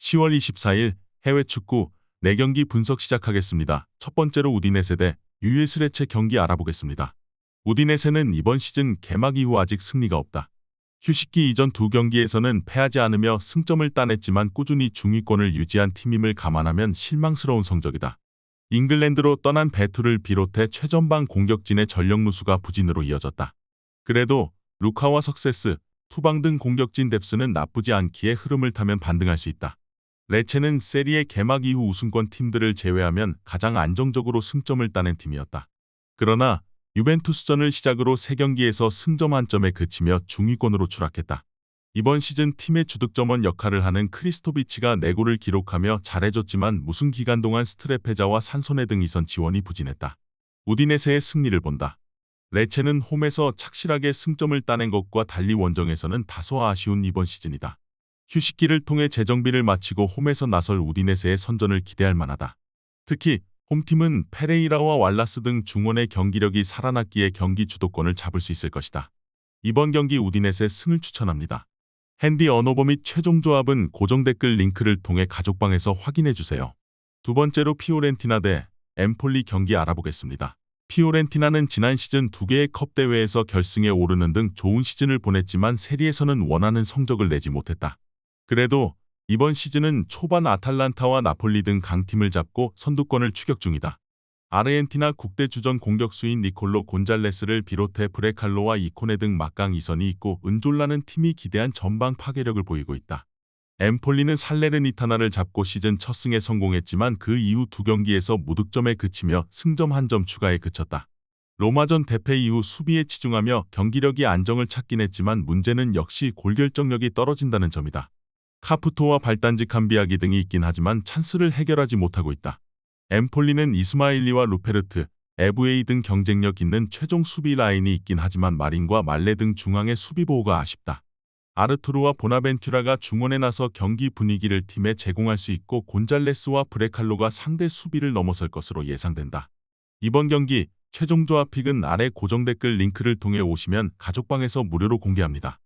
10월 24일 해외 축구 4경기 분석 시작하겠습니다. 첫 번째로 우디네세 대 US 레체 경기 알아보겠습니다. 우디네세는 이번 시즌 개막 이후 아직 승리가 없다. 휴식기 이전 2경기에서는 패하지 않으며 승점을 따냈지만 꾸준히 중위권을 유지한 팀임을 감안하면 실망스러운 성적이다. 잉글랜드로 떠난 베투를 비롯해 최전방 공격진의 전력 누수가 부진으로 이어졌다. 그래도 루카와 석세스, 투방 등 공격진 뎁스는 나쁘지 않기에 흐름을 타면 반등할 수 있다. 레체는 세리에 개막 이후 우승권 팀들을 제외하면 가장 안정적으로 승점을 따낸 팀이었다. 그러나 유벤투스전을 시작으로 3경기에서 승점 한 점에 그치며 중위권으로 추락했다. 이번 시즌 팀의 주득점원 역할을 하는 크리스토비치가 4골을 기록하며 잘해줬지만 무슨 기간 동안 스트레페자와 산소네 등 이선 지원이 부진했다. 우디네세의 승리를 본다. 레체는 홈에서 착실하게 승점을 따낸 것과 달리 원정에서는 다소 아쉬운 이번 시즌이다. 휴식기를 통해 재정비를 마치고 홈에서 나설 우디네세의 선전을 기대할 만하다. 특히 홈팀은 페레이라와 왈라스 등 중원의 경기력이 살아났기에 경기 주도권을 잡을 수 있을 것이다. 이번 경기 우디네세 승을 추천합니다. 핸디 언어버 및 최종 조합은 고정 댓글 링크를 통해 가족방에서 확인해주세요. 두 번째로 피오렌티나 대 엠폴리 경기 알아보겠습니다. 피오렌티나는 지난 시즌 2개의 컵 대회에서 결승에 오르는 등 좋은 시즌을 보냈지만 세리에서는 원하는 성적을 내지 못했다. 그래도 이번 시즌은 초반 아탈란타와 나폴리 등 강팀을 잡고 선두권을 추격 중이다. 아르헨티나 국대 주전 공격수인 니콜로 곤잘레스를 비롯해 브레칼로와 이코네 등 막강 이선이 있고 은졸라는 팀이 기대한 전방 파괴력을 보이고 있다. 엠폴리는 살레르니타나를 잡고 시즌 첫 승에 성공했지만 그 이후 2경기에서 무득점에 그치며 승점 1점 추가에 그쳤다. 로마전 대패 이후 수비에 치중하며 경기력이 안정을 찾긴 했지만 문제는 역시 골결정력이 떨어진다는 점이다. 카푸토와 발단지 캄비아기 등이 있긴 하지만 찬스를 해결하지 못하고 있다. 엠폴리는 이스마일리와 루페르트, 에브웨이 등 경쟁력 있는 최종 수비 라인이 있긴 하지만 마린과 말레 등 중앙의 수비 보호가 아쉽다. 아르투르와 보나벤투라가 중원에 나서 경기 분위기를 팀에 제공할 수 있고 곤잘레스와 브레칼로가 상대 수비를 넘어설 것으로 예상된다. 이번 경기 최종 조합 픽은 아래 고정 댓글 링크를 통해 오시면 가족방에서 무료로 공개합니다.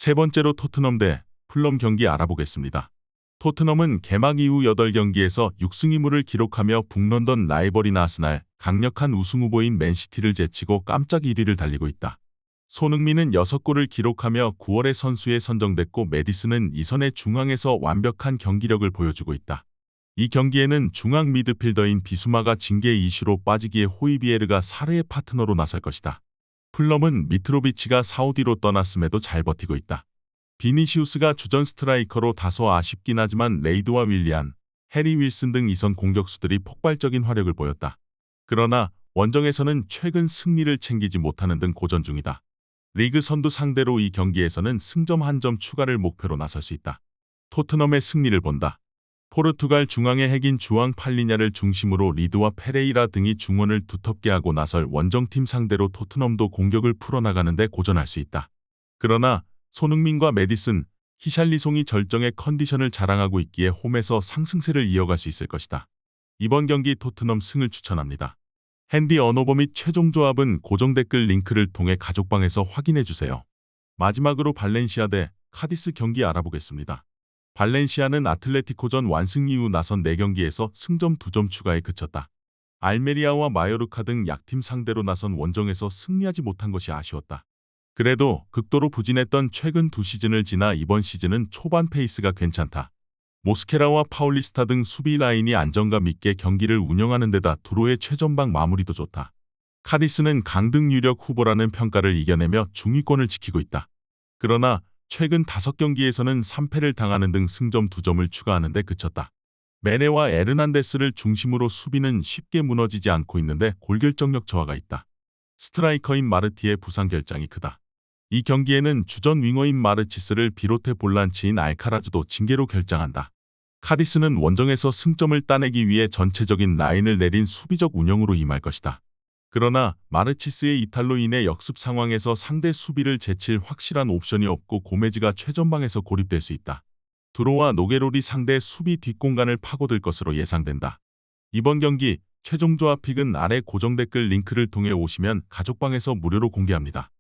세 번째로 토트넘 대 풀럼 경기 알아보겠습니다. 토트넘은 개막 이후 8경기에서 6승 2무를 기록하며 북런던 라이벌인 아스날, 강력한 우승 후보인 맨시티를 제치고 깜짝 1위를 달리고 있다. 손흥민은 6골을 기록하며 9월에 선수에 선정됐고 메디슨은 이선의 중앙에서 완벽한 경기력을 보여주고 있다. 이 경기에는 중앙 미드필더인 비수마가 징계 이슈로 빠지기에 호이비에르가 사르의 파트너로 나설 것이다. 풀럼은 미트로비치가 사우디로 떠났음에도 잘 버티고 있다. 비니시우스가 주전 스트라이커로 다소 아쉽긴 하지만 레이드와 윌리안, 해리 윌슨 등 이선 공격수들이 폭발적인 화력을 보였다. 그러나 원정에서는 최근 승리를 챙기지 못하는 등 고전 중이다. 리그 선두 상대로 이 경기에서는 승점 1점 추가를 목표로 나설 수 있다. 토트넘의 승리를 본다. 포르투갈 중앙의 핵인 주앙 팔리냐를 중심으로 리드와 페레이라 등이 중원을 두텁게 하고 나설 원정팀 상대로 토트넘도 공격을 풀어나가는데 고전할 수 있다. 그러나 손흥민과 메디슨, 히샬리송이 절정의 컨디션을 자랑하고 있기에 홈에서 상승세를 이어갈 수 있을 것이다. 이번 경기 토트넘 승을 추천합니다. 핸디 언어버 및 최종 조합은 고정 댓글 링크를 통해 가족방에서 확인해주세요. 마지막으로 발렌시아 대 카디스 경기 알아보겠습니다. 발렌시아는 아틀레티코전 완승 이후 나선 4경기에서 승점 2점 추가에 그쳤다. 알메리아와 마요르카 등 약팀 상대로 나선 원정에서 승리하지 못한 것이 아쉬웠다. 그래도 극도로 부진했던 최근 2시즌을 지나 이번 시즌은 초반 페이스가 괜찮다. 모스케라와 파울리스타 등 수비 라인이 안정감 있게 경기를 운영하는 데다 두로의 최전방 마무리도 좋다. 카디스는 강등 유력 후보라는 평가를 이겨내며 중위권을 지키고 있다. 그러나 최근 5경기에서는 3패를 당하는 등 승점 2점을 추가하는 데 그쳤다. 메네와 에르난데스를 중심으로 수비는 쉽게 무너지지 않고 있는데 골결정력 저하가 있다. 스트라이커인 마르티의 부상 결장이 크다. 이 경기에는 주전 윙어인 마르치스를 비롯해 볼란치인 알카라즈도 징계로 결장한다. 카디스는 원정에서 승점을 따내기 위해 전체적인 라인을 내린 수비적 운영으로 임할 것이다. 그러나 마르치스의 이탈로 인해 역습 상황에서 상대 수비를 제칠 확실한 옵션이 없고 고메즈가 최전방에서 고립될 수 있다. 두로와 노게롤이 상대 수비 뒷공간을 파고들 것으로 예상된다. 이번 경기 최종 조합 픽은 아래 고정 댓글 링크를 통해 오시면 가족방에서 무료로 공개합니다.